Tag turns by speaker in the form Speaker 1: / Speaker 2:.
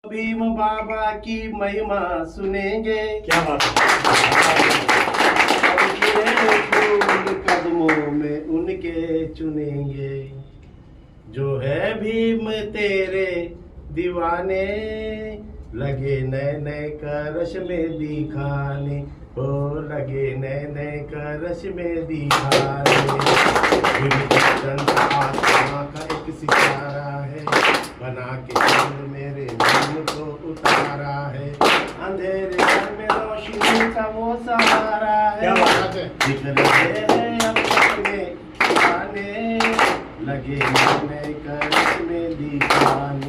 Speaker 1: भीम बाबा की महिमा सुनेंगे,
Speaker 2: क्या बात है।
Speaker 1: फूल कदमों में उनके चुनेंगे। जो है भीम तेरे दीवाने, लगे नए नए करश में दिखाने, हो लगे नए नए करश में दिखाने। आत्मा का एक सितारा है, बना के चांद मेरे मन को उतारा है। अंधेरे घर में रोशनी का वो सहारा है।
Speaker 2: क्या बात है।
Speaker 1: दिख रहे हैं अपने गाने, लगे नए करश में दिखाने।